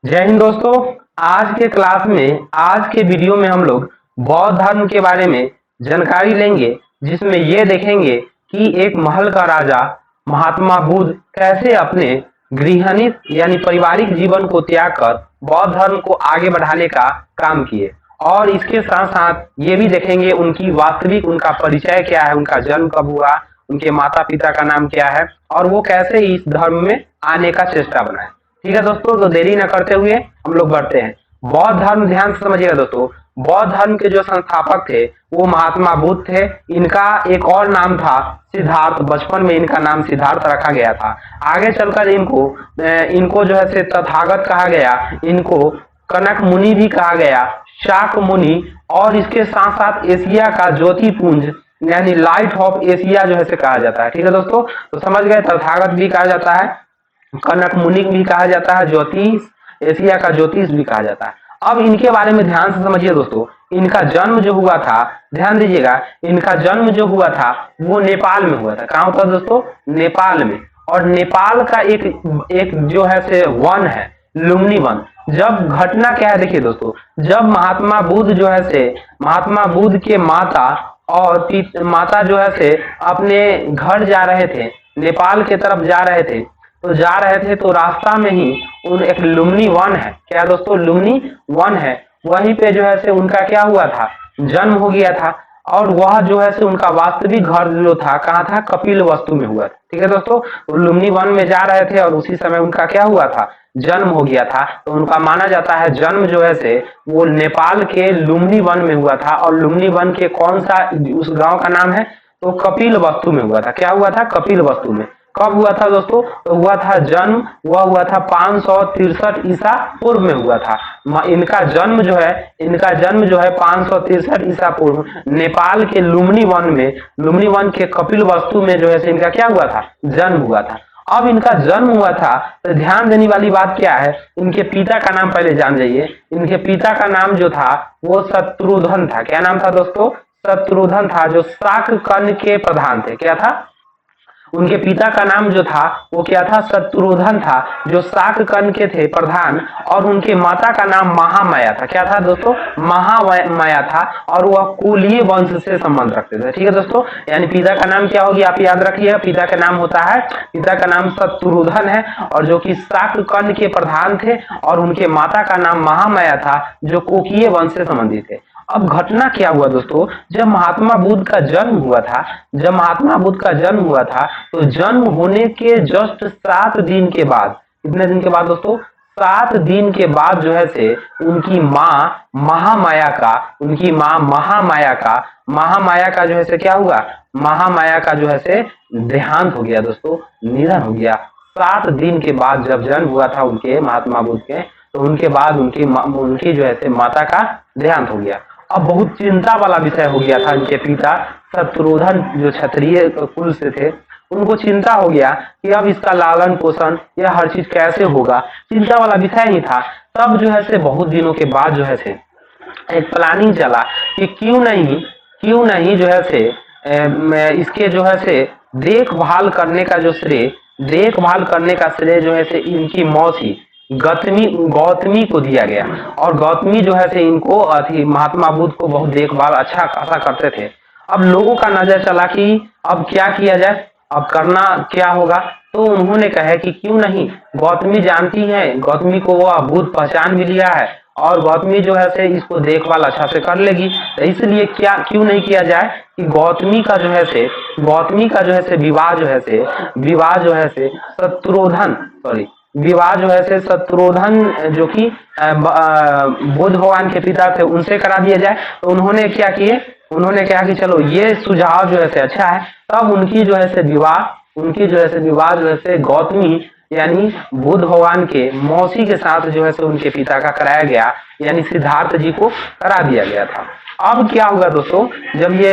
जय हिंद दोस्तों। आज के क्लास में आज के वीडियो में हम लोग बौद्ध धर्म के बारे में जानकारी लेंगे, जिसमें ये देखेंगे कि एक महल का राजा महात्मा बुद्ध कैसे अपने गृहणी यानी पारिवारिक जीवन को त्याग कर बौद्ध धर्म को आगे बढ़ाने का काम किए। और इसके साथ साथ ये भी देखेंगे उनकी वास्तविक उनका परिचय क्या है, उनका जन्म कब हुआ, उनके माता पिता का नाम क्या है और वो कैसे इस धर्म में आने का चेष्टा बनाए। ठीक है दोस्तों, तो देरी न करते हुए हम लोग बढ़ते हैं। बौद्ध धर्म ध्यान से समझिएगा दोस्तों। बौद्ध धर्म के जो संस्थापक थे वो महात्मा बुद्ध थे। इनका एक और नाम था सिद्धार्थ। बचपन में इनका नाम सिद्धार्थ रखा गया था। आगे चलकर इनको जो है से तथागत कहा गया, इनको कनक मुनि भी कहा गया, शाक मुनि, और इसके साथ साथ एशिया का ज्योतिपुंज यानी लाइट ऑफ एशिया जो है से कहा जाता है। ठीक है दोस्तों, तो समझ गए। तथागत भी कहा जाता है, कनक मुनि भी कहा जाता है, ज्योतिष, एशिया का ज्योतिष भी कहा जाता है। अब इनके बारे में ध्यान से समझिए दोस्तों। इनका जन्म जो हुआ था, ध्यान दीजिएगा, इनका जन्म जो हुआ था वो नेपाल में हुआ था। कहाँ होता है दोस्तों? नेपाल में। और नेपाल का एक जो है से वन है, लुम्बिनी वन। जब घटना क्या है देखिए दोस्तों, जब महात्मा बुद्ध जो है से महात्मा बुद्ध के माता और माता जो है से अपने घर जा रहे थे, नेपाल के तरफ जा रहे थे, तो रास्ता में ही उन एक लुम्बिनी वन है। क्या दोस्तों? लुम्बिनी वन है। वहीं पे जो है से उनका क्या हुआ था, जन्म हो गया था। और वह जो है से उनका वास्तविक घर जो था कहाँ था? कपिल वस्तु में हुआ था। ठीक है दोस्तों, वो लुम्बिनी वन में जा रहे थे और उसी समय उनका क्या हुआ था? जन्म हो गया था। तो उनका माना जाता है जन्म जो है से वो नेपाल के लुम्बिनी वन में हुआ था। और लुम्बिनी वन के कौन सा उस गांव का नाम है? तो कपिल वस्तु में हुआ था। क्या हुआ था? कपिल वस्तु में। कब हुआ था दोस्तों? तो हुआ था जन्म, वह हुआ था 563 ईसा पूर्व में हुआ था। इनका जन्म जो है 563 ईसा पूर्व नेपाल के लुम्बिनी वन में, लुम्बिनी वन के कपिल वस्तु में जो है इनका क्या हुआ था? जन्म हुआ था। अब इनका जन्म हुआ था तो ध्यान देने वाली बात क्या है, इनके पिता का नाम पहले जान जाइए। इनके पिता का नाम जो था वो शत्रुघ्न था। क्या नाम था दोस्तों? शत्रुघ्न था, जो शाककर्ण के प्रधान थे। क्या था? उनके पिता का नाम जो था वो क्या था? शत्रुघ्न था, जो शाककर्ण के थे प्रधान। और उनके माता का नाम महामाया था। क्या था दोस्तों? महामाया था। और वह कुलीय वंश से संबंध रखते थे। ठीक है दोस्तों, यानी पिता का नाम क्या होगी, आप याद रखिएगा। पिता का नाम होता है, पिता का नाम शत्रुघ्न है, और जो कि शाककर्ण के प्रधान थे। और उनके माता का नाम महामाया था, जो कोकीय वंश से संबंधित थे। अब घटना क्या हुआ दोस्तों, जब महात्मा बुद्ध का जन्म हुआ था, तो जन्म होने के जस्ट 7 दिन के बाद, कितने दिन के बाद दोस्तों? 7 दिन के बाद जो है से उनकी माँ महामाया का जो है से क्या हुआ? महामाया का जो है से देहांत हो गया दोस्तों, निधन हो गया। 7 दिन के बाद जब जन्म हुआ था उनके महात्मा बुद्ध के, तो उनके बाद उनकी जो है से माता का देहांत हो गया। अब बहुत चिंता वाला विषय हो गया था। इनके पिता शत्रुघ्न जो क्षत्रिय कुल से थे, उनको चिंता हो गया कि अब इसका लालन पोषण या हर चीज कैसे होगा। चिंता वाला विषय ही था। तब जो है से बहुत दिनों के बाद जो है से एक प्लानिंग चला कि क्यों नहीं जो है से इसके जो है से देखभाल करने का श्रेय जो है से इनकी मौसी गौतमी को दिया गया। और गौतमी जो है से इनको महात्मा बुद्ध को बहुत देखभाल अच्छा खासा करते थे। अब लोगों का नजर चला कि अब क्या किया जाए, अब करना क्या होगा। तो उन्होंने कहा कि क्यों नहीं, गौतमी जानती है, गौतमी को वह बुद्ध पहचान भी लिया है और गौतमी जो है से इसको देखभाल अच्छा से कर लेगी। तो इसलिए क्यों नहीं किया जाए कि गौतमी का जो है से शत्रुघ्न जो कि बुद्ध भगवान के पिता थे, उनसे करा दिया जाए। तो उन्होंने क्या किए, उन्होंने कहा कि चलो ये सुझाव जो है से अच्छा है। तब उनकी जो है से विवाह जो है से गौतमी यानी बुद्ध भगवान के मौसी के साथ जो है से उनके पिता का कराया गया, यानी सिद्धार्थ जी को करा दिया गया था। अब क्या हुआ दोस्तों, जब ये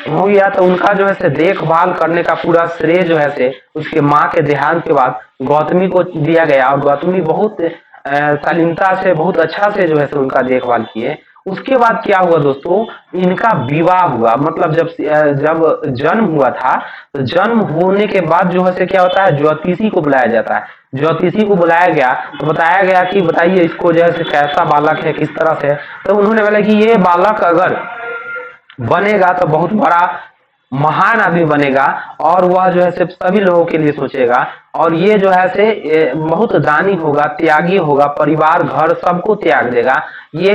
हो गया तो उनका जो है से देखभाल करने का पूरा श्रेय जो है से उसके माँ के देहांत के बाद गौतमी को दिया गया। और गौतमी बहुत शालीनता से, बहुत अच्छा से जो है से उनका देखभाल किए। उसके बाद क्या हुआ दोस्तों, इनका विवाह हुआ। मतलब जब जन्म हुआ था, तो जन्म होने के बाद जो है से क्या होता है, ज्योतिषी को बुलाया जाता है। ज्योतिषी को बुलाया गया तो बताया गया कि बताइए इसको जो है से कैसा बालक है, किस तरह से है। तो उन्होंने बोला कि ये बालक अगर बनेगा तो बहुत बड़ा महान आदमी बनेगा, और वह जो है से सभी लोगों के लिए सोचेगा, और ये जो है से बहुत दानी होगा, त्यागी होगा, परिवार घर सबको त्याग देगा। ये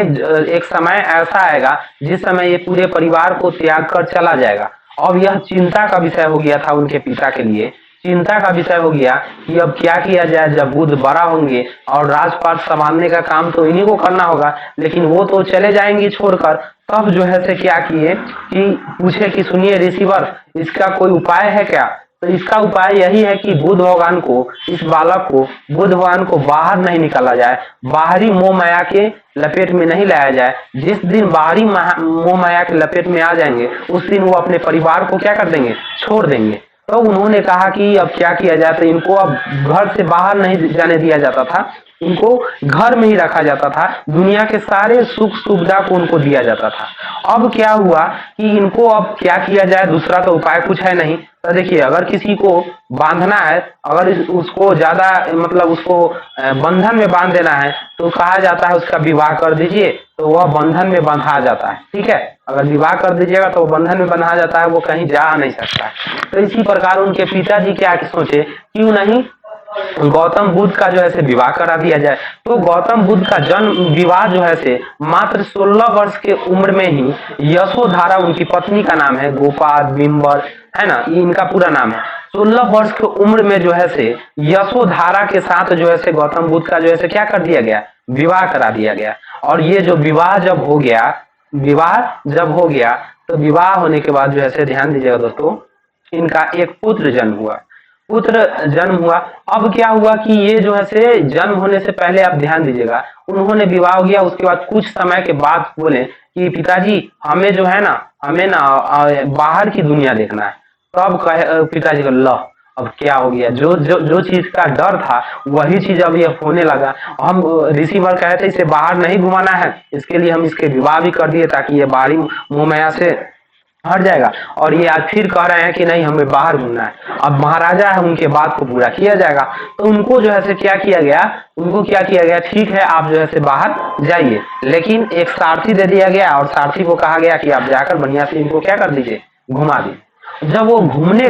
एक समय ऐसा आएगा जिस समय ये पूरे परिवार को त्याग कर चला जाएगा। अब यह चिंता का विषय हो गया था उनके पिता के लिए, चिंता का विषय हो गया कि अब क्या किया जाए, जब बुद्ध बड़ा होंगे और राजपाट संभालने का काम तो इन्हीं को करना होगा, लेकिन वो तो चले जाएंगे छोड़कर। तब जो है से क्या किए कि पूछे कि सुनिए ऋषिवर, इसका कोई उपाय है क्या। तो इसका उपाय यही है कि बुद्ध भगवान को, इस बालक को, बुद्ध भगवान को बाहर नहीं निकाला जाए, बाहरी मोह माया के लपेट में नहीं लाया जाए। जिस दिन बाहरी मोह माया के लपेट में आ जाएंगे, उस दिन वो अपने परिवार को क्या कर देंगे, छोड़ देंगे। तो उन्होंने कहा कि अब क्या किया जाए। तो इनको अब घर से बाहर नहीं जाने दिया जाता था, इनको घर में ही रखा जाता था, दुनिया के सारे सुख सुविधा को उनको दिया जाता था। अब क्या हुआ कि इनको अब क्या किया जाए, दूसरा तो उपाय कुछ है नहीं। तो देखिए, अगर किसी को बांधना है, अगर उसको ज्यादा मतलब उसको बंधन में बांध देना है, तो कहा जाता है उसका विवाह कर दीजिए, तो वह बंधन में बंधा जाता है। ठीक है, अगर विवाह कर दीजिएगा तो वो बंधन में बंधा जाता है, वो कहीं जा नहीं सकता है। तो इसी प्रकार उनके पिताजी क्या सोचे, क्यों नहीं गौतम बुद्ध का जो है से विवाह करा दिया जाए। तो गौतम बुद्ध का जन्म विवाह जो है से मात्र 16 वर्ष के उम्र में ही, यशोधारा उनकी पत्नी का नाम है, गोपाल बिंबर है ना, ये इनका पूरा नाम है। 16 वर्ष की उम्र में जो है से यशोधारा के साथ जो है से गौतम बुद्ध का जो है से क्या कर दिया गया, विवाह करा दिया गया। और ये जो विवाह जब हो गया, तो विवाह होने के बाद जो है से ध्यान दीजिएगा दोस्तों, इनका एक पुत्र जन्म हुआ। अब क्या हुआ कि ये जो है से जन्म होने से पहले आप ध्यान दीजिएगा, उन्होंने विवाह हो गया, उसके बाद कुछ समय के बाद बोले कि पिताजी हमें जो है ना, हमें ना बाहर की दुनिया देखना है। तो अब पिताजी को लो, अब क्या हो गया, जो चीज का डर था वही चीज अब ये होने लगा। हम ऋषिवर कहे थे इसे बाहर नहीं घुमाना है, इसके लिए हम इसके विवाह भी कर दिए ताकि ये बाहरी मोह माया से हट जाएगा। और ये आज फिर कह रहे हैं कि नहीं हमें बाहर घूमना है। अब महाराजा है, उनके बात को पूरा किया जाएगा। तो उनको जो है से क्या किया गया, ठीक है आप जो है से बाहर जाइए, लेकिन एक सारथी दे दिया गया, और सारथी को कहा गया कि आप जाकर बढ़िया से इनको क्या कर दीजिए, घुमा दीजिए। जब वो घूमने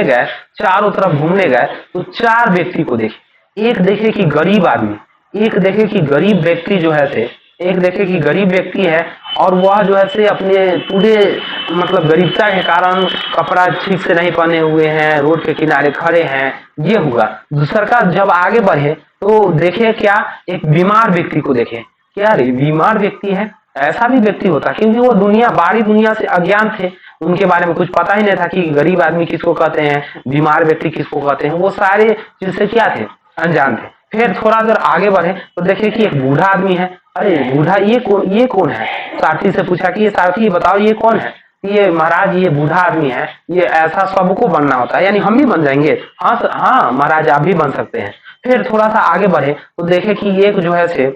गए, चारों तरफ घूमने गए, तो 4 व्यक्ति को देखे। एक देखे कि गरीब आदमी, एक देखे कि गरीब व्यक्ति जो है से, एक देखे कि गरीब व्यक्ति है, और वह जो है से अपने पूरे मतलब गरीबता के कारण कपड़ा ठीक से नहीं पहने हुए हैं, रोड के किनारे खड़े हैं, ये हुआ। दूसरा का जब आगे बढ़े तो देखे क्या, एक बीमार व्यक्ति को देखे, क्या रे बीमार व्यक्ति है, ऐसा भी व्यक्ति होता, क्योंकि वो बाहरी दुनिया से अज्ञान थे, उनके बारे में कुछ पता ही नहीं था कि गरीब आदमी किसको कहते हैं, बीमार व्यक्ति किसको कहते हैं, वो सारे चीज से क्या थे, अनजान थे। फिर थोड़ा देर आगे बढ़े तो देखे कि एक बूढ़ा आदमी है। अरे बूढ़ा, ये कौन है। सारथी से पूछा कि ये सारथी बताओ ये कौन है। ये महाराज ये बूढ़ा आदमी है, ये ऐसा सबको बनना होता है, यानी हम भी बन जाएंगे। हाँ महाराज आप भी बन सकते हैं। फिर थोड़ा सा आगे बढ़े तो देखे कि एक जो है से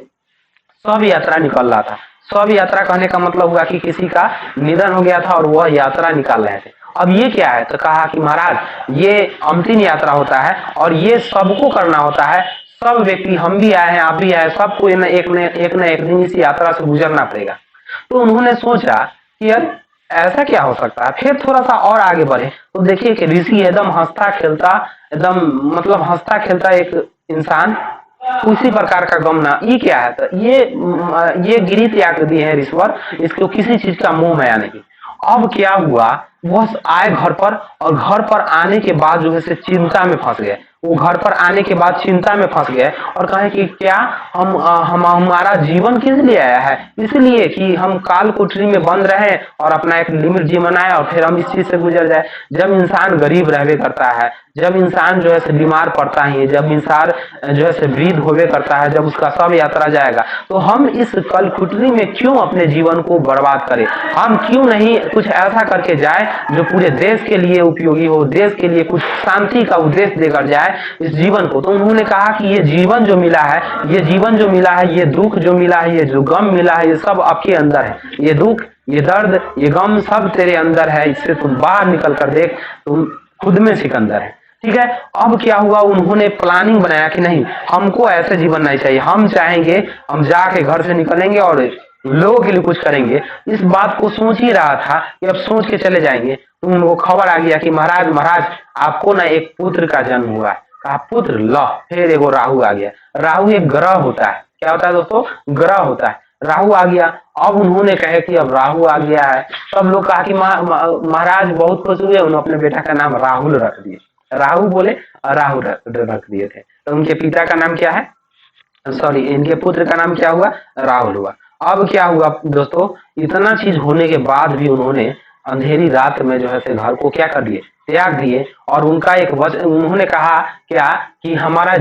शव यात्रा निकल रहा था। शव यात्रा कहने का मतलब हुआ कि किसी का निधन हो गया था और वह यात्रा निकाल रहे थे। अब ये क्या है, तो कहा कि महाराज ये अंतिम यात्रा होता है और ये सबको करना होता है, सब व्यक्ति, हम भी आए हैं आप भी आए, सबको एक न एक दिन इस यात्रा से गुजरना पड़ेगा। तो उन्होंने सोचा कि यार ऐसा क्या हो सकता है। फिर थोड़ा सा और आगे बढ़े तो देखिए कि ऋषि एकदम हंसता खेलता एक इंसान, उसी प्रकार का गमना, ये क्या है, तो ये गिरी त्याग दिए हैं ऋषिवर, इसको किसी चीज का मोह माया नहीं। अब क्या हुआ, वह आए घर पर, और घर पर आने के बाद जो है से चिंता में फंस गए। वो घर पर आने के बाद चिंता में फंस गए और कहे कि क्या हमारा जीवन किस लिए आया है, इसलिए कि हम काल कोठरी में बंद रहे और अपना एक लिमिट जीवन आए और फिर हम इस चीज से गुजर जाए। जब इंसान गरीब रहवे करता है, जब इंसान जो है से बीमार पड़ता ही है, जब इंसान जो है से वृद्ध होवे करता है, जब उसका सब यात्रा जाएगा, तो हम इस कल कुटरी में क्यों अपने जीवन को बर्बाद करें। हम क्यों नहीं कुछ ऐसा करके जाए जो पूरे देश के लिए उपयोगी हो, देश के लिए कुछ शांति का उद्देश्य देकर जाए, इस जीवन को, तो उन्होंने कहा कि ये जीवन जो मिला है, ये जीवन जो मिला है, ये दुख जो मिला है, ये जो गम मिला है, ये सब आपके अंदर है। ये दुख, ये दर्द, ये गम सब तेरे अंदर है, इससे तुम बाहर निकल कर देख, तुम खुद में सिकंदर है। ठीक है। अब क्या हुआ, उन्होंने प्लानिंग बनाया कि नहीं, हमको ऐसे जीवन नहीं चाहिए, हम चाहेंगे हम जाके घर से निकलेंगे और लोगों के लिए कुछ करेंगे। इस बात को सोच ही रहा था कि अब सोच के चले जाएंगे, तो उनको खबर आ गया कि महाराज महाराज आपको ना एक पुत्र का जन्म हुआ है। कहा पुत्र, लो फिर एगो राहु आ गया। राहु एक ग्रह होता है, क्या होता है दोस्तों, ग्रह होता है। राहु आ गया। अब उन्होंने कहे कि अब राहु आ गया है, सब लोग कहा कि महाराज बहुत खुश हुए, उन्होंने अपने बेटा का नाम राहुल रख दिए। राहु बोले राहु रख दिए थे। तो उनके पिता का नाम क्या है, सॉरी इनके पुत्र का नाम क्या हुआ, राहुल हुआ। अब क्या हुआ दोस्तों, इतना चीज होने के बाद भी उन्होंने अंधेरी रात में जो है से घर को क्या कर दिए, त्याग दिए। और उनका एक वचन उन्होंने कहा क्या कि हमारा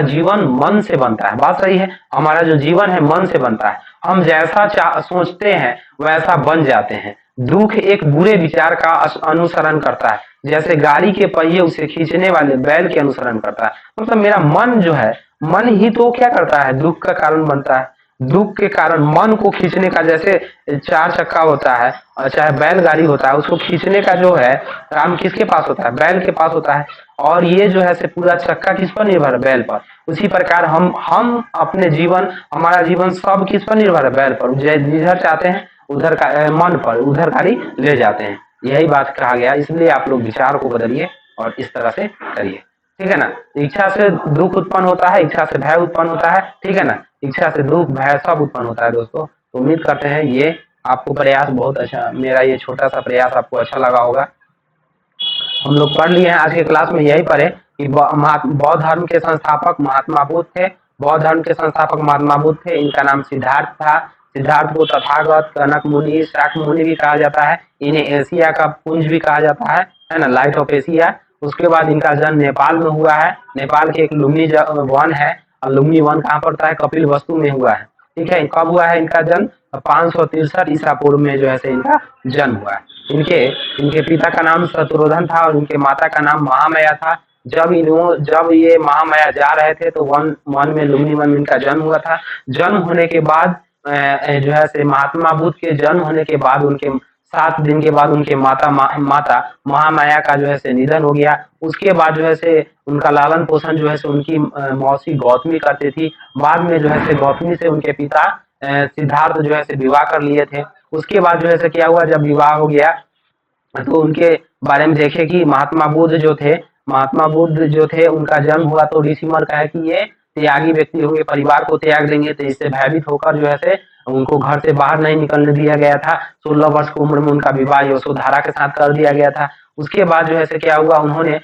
जीवन मन से बनता है। बात सही है, हमारा जो जीवन है मन से बनता है, हम जैसा सोचते हैं वैसा बन जाते हैं। दुख एक बुरे विचार का अनुसरण करता है, जैसे गाड़ी के पहिए उसे खींचने वाले बैल के अनुसरण करता है। मतलब मेरा मन जो है, मन ही तो क्या करता है, दुख का कारण बनता है। दुख के कारण मन को खींचने का, जैसे 4 चक्का होता है और चाहे बैलगाड़ी होता है, उसको खींचने का जो है काम किसके पास होता है, बैल के पास होता है। और ये जो है से पूरा चक्का किस पर निर्भर है, बैल पर। उसी प्रकार हम अपने जीवन, हमारा जीवन सब किस पर निर्भर है, बैल पर। जिधर चाहते हैं उधर का मन पर, उधर गाड़ी ले जाते हैं। यही बात कहा गया। इसलिए आप लोग विचार को बदलिए और इस तरह से करिए, ठीक है ना। इच्छा से दुख उत्पन्न होता है, इच्छा से भय उत्पन्न होता है, ठीक है ना। इच्छा से दुख भय सब उत्पन्न होता है दोस्तों। तो उम्मीद करते हैं ये आपको प्रयास बहुत अच्छा, मेरा ये छोटा सा प्रयास आपको अच्छा लगा होगा। हम लोग पढ़ लिए हैं आज के क्लास में, यही पढ़े कि बौद्ध धर्म के संस्थापक महात्मा बुद्ध थे। बौद्ध धर्म के संस्थापक महात्मा बुद्ध थे। इनका नाम सिद्धार्थ था। सिद्धार्थ को तथागत, कनक मुनि, शाक मुनि भी कहा जाता है। इन्हें एशिया का पुंज भी कहा जाता है ना, लाइट ऑफ एशिया। उसके बाद इनका जन्म नेपाल में हुआ है। नेपाल के एक लुम्बिनी वन है, और लुम्बिनी वन कहाँ पड़ता है, कपिल वस्तु में हुआ है। ठीक है। कब हुआ है इनका जन्म, 563 ईसा पूर्व में जो है से इनका जन्म हुआ है। इनके पिता का नाम शत्रुघ्न था और इनके माता का नाम महामाया था। जब ये महामाया जा रहे थे तो वन में, लुम्बिनी वन में इनका जन्म हुआ था। जन्म होने के बाद जो है से महात्मा बुद्ध के जन्म होने के बाद उनके 7 दिन के बाद उनके माता महामाया का जो है से निधन हो गया। उसके बाद जो है से उनका लालन पोषण जो है से उनकी मौसी गौतमी करती थी। बाद में जो है से गौतमी से उनके पिता सिद्धार्थ जो है से विवाह कर लिए थे। उसके बाद जो है से क्या हुआ, जब विवाह हो गया तो उनके बारे में देखे कि महात्मा बुद्ध जो थे उनका जन्म हुआ तो ऋषिमर कहे कि ये त्यागी व्यक्ति होंगे, परिवार को त्याग देंगे। तो इससे भयभीत होकर जो है से उनको घर से बाहर नहीं निकलने दिया गया था। 16 वर्ष की उम्र में उनका विवाह यशोधरा के साथ कर दिया गया था। उसके बाद जो है से क्या हुआ, उन्होंने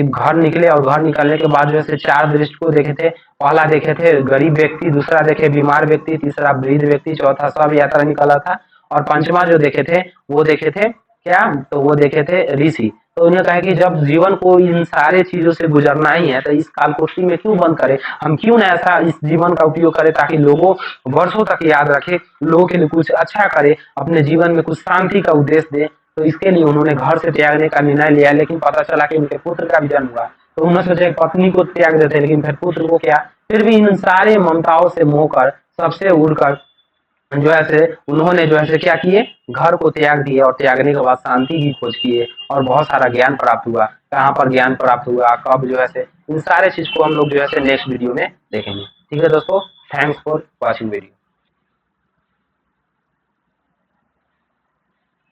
घर निकले और घर निकलने के बाद जो है से 4 दृष्टि को देखे थे। पहला देखे थे गरीब व्यक्ति, दूसरा देखे बीमार व्यक्ति, तीसरा वृद्ध व्यक्ति, चौथा सब यात्रा निकला था, और पंचमा जो देखे थे वो देखे थे क्या, तो वो देखे थे ऋषि। तो उन्हें कहा कि जब जीवन को इन सारे चीजों से गुजरना ही है तो इस कालकोष्ठी में क्यों बंद करें, हम क्यों ना ऐसा इस जीवन का उपयोग करें ताकि लोगों वर्षों तक याद रखे, लोगों के लिए कुछ अच्छा करे, अपने जीवन में कुछ शांति का उद्देश्य दे। तो इसके लिए उन्होंने घर से त्यागने का निर्णय लिया। लेकिन पता चला कि उनके पुत्र का भी जन्म हुआ, तो उन्होंने सोचा पत्नी को त्याग देते, लेकिन फिर पुत्र को क्या, फिर भी इन सारे ममताओं से मोहकर, सबसे उड़कर जो है से उन्होंने जो है से क्या किए, घर को त्याग दिए। और त्यागने के बाद शांति की खोज किए और बहुत सारा ज्ञान प्राप्त हुआ। कहाँ पर ज्ञान प्राप्त हुआ, कब, जो है से इन सारे चीज को हम लोग जो है से नेक्स्ट वीडियो में देखेंगे। ठीक है दोस्तों, थैंक्स फॉर वॉचिंग वीडियो।